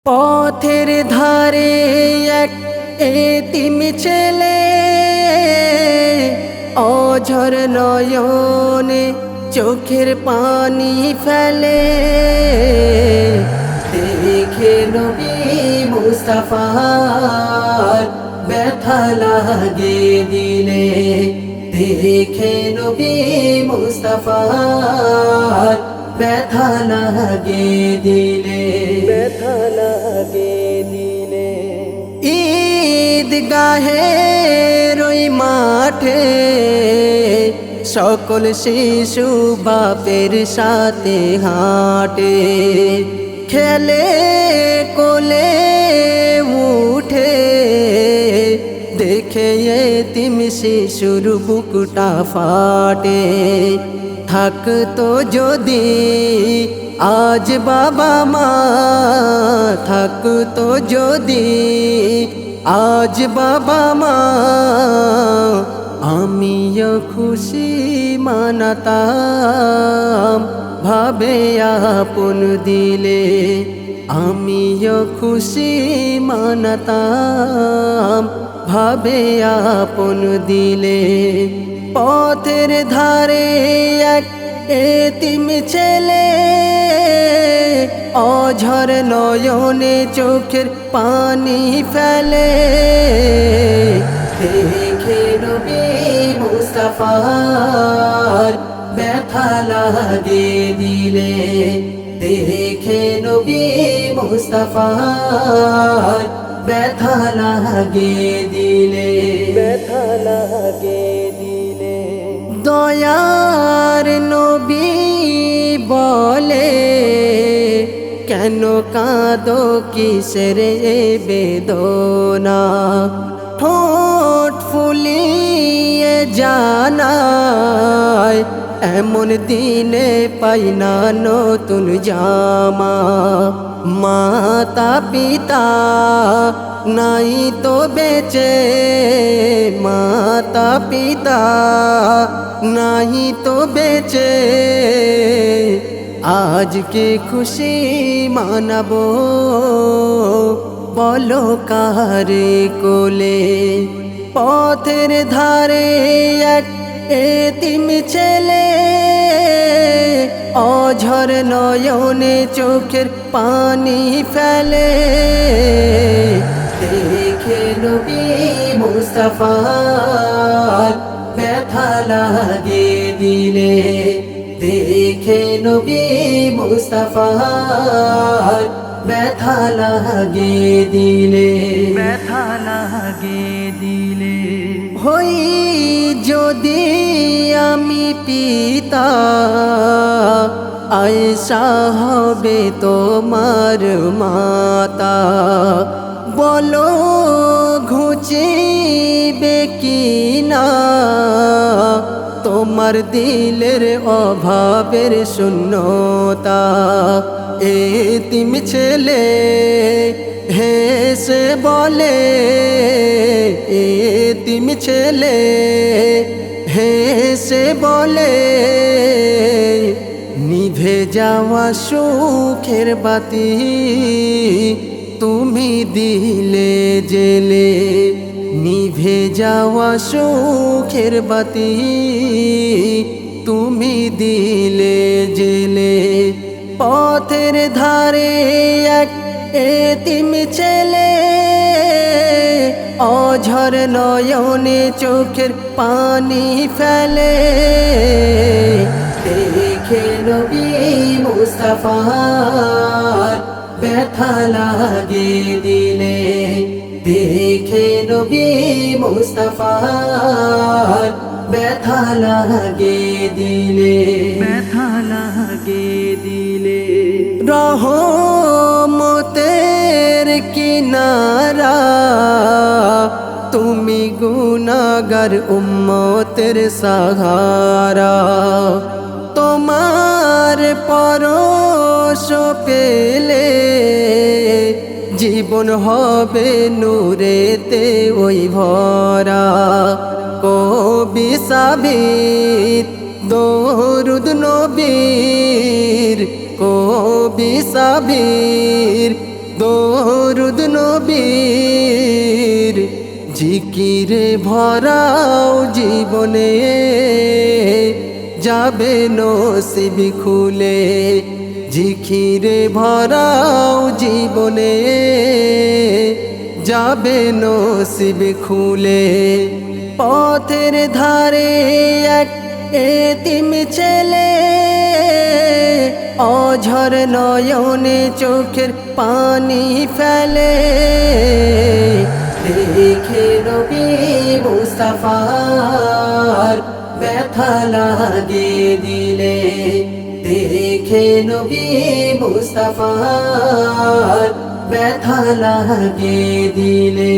পথের ধারে এক এতিম ছেলে, অঝর নয়নে চোখের পানি ফেলে। দেখে নবী মুস্তাফার ব্যথা লাগে দিলে। দেখে নবী মুস্তাফার ব্যথা লাগে দিলে। ব্যথা লাগে দিলে। ঈদগাহের ওই মাঠে সকল শিশু বাপের সাথে হাঁটে, খেলে কোলে উঠে। দেখে এতিম শিশুর বুকটা ফাটে। থাকতো যদি আজ বাবা মা, থাকতো যদি আজ বাবা মা, আমিও খুশি মানাতাম ভাবে আপন দিলে। আমিও খুশি মানাতাম ভাবে আপন দিলে। পথের ধারে এক এতিম ছেলে, অঝর নয়নে চোখের পানি ফেলে। দেখে নবী মুস্তাফার ব্যথা লাগে দিলে। দেখে নবী মুস্তাফার ব্যথা লাগে দিলে। ব্যথা লাগে দিলে। দয়ার নবী বলে, কেন কাঁদো কিসের এ বেদনা? ঠোঁট ফুলিয়ে জানায়, এমন দিনে পাই না নতুন জামা। মাতা পিতা নাই তো বেঁচে, মাতা পিতা নাই তো বেঁচে। আজকে খুশি মানাবো বলো কারে কোলে। পথের ধারে এক এতিম ছেলে, অঝর নয়নে চোখের পানি ফেলে। দেখে নবী মুস্তাফার ব্যথা লাগে দিলে। দেখে নবী মুস্তাফার ব্যথা লাগে দিলে। ব্যথা লাগে দিলে। হই যদি আমি পিতা, আয়েশা হবে তোমার মাতা। বলো ঘুচিবে কিনা তোমার দিলের অভাবের শূন্যতা। এতিম ছেলে হেসে বলে, এতিম ছেলে হেসে বলে, নিভে যাওয়া সুখের বাতি তুমি দিলে জেলে। নিভে যাওয়া সুখের বাতি তুমি দিলে জেলে। পথের ধারে এক এতিম ছেলে, অঝর নয়নে চোখের পানি ফেলে। দেখে নবী মুস্তাফার ব্যথা লাগে দিলে। দেখে নবী মুস্তাফার ব্যথা লাগে দিলে। ব্যথা লাগে দিলে। রহমতের কিনারা তুমি, গুনাহগার উম্মতের সাহারা। তোমার পরশ পেলে জীবন হবে নূরেতে ওই ভরা। কবি সাবিত দরুদ নবীর, কবি সাবির দরুদ নবীর জিকিরে ভরাও জীবনে, যাবে নসিব খুলে। জিকিরে ভরাও জীবনে, যাবে নসিব খুলে। পথের ধারে এক এতিম ছেলে, অঝর নয়নে চোখের পানি ফেলে। দেখে নবী মুস্তাফার ব্যথা লাগে দিলে, দেখে নবী মুস্তাফার ব্যথা লাগে দিলে।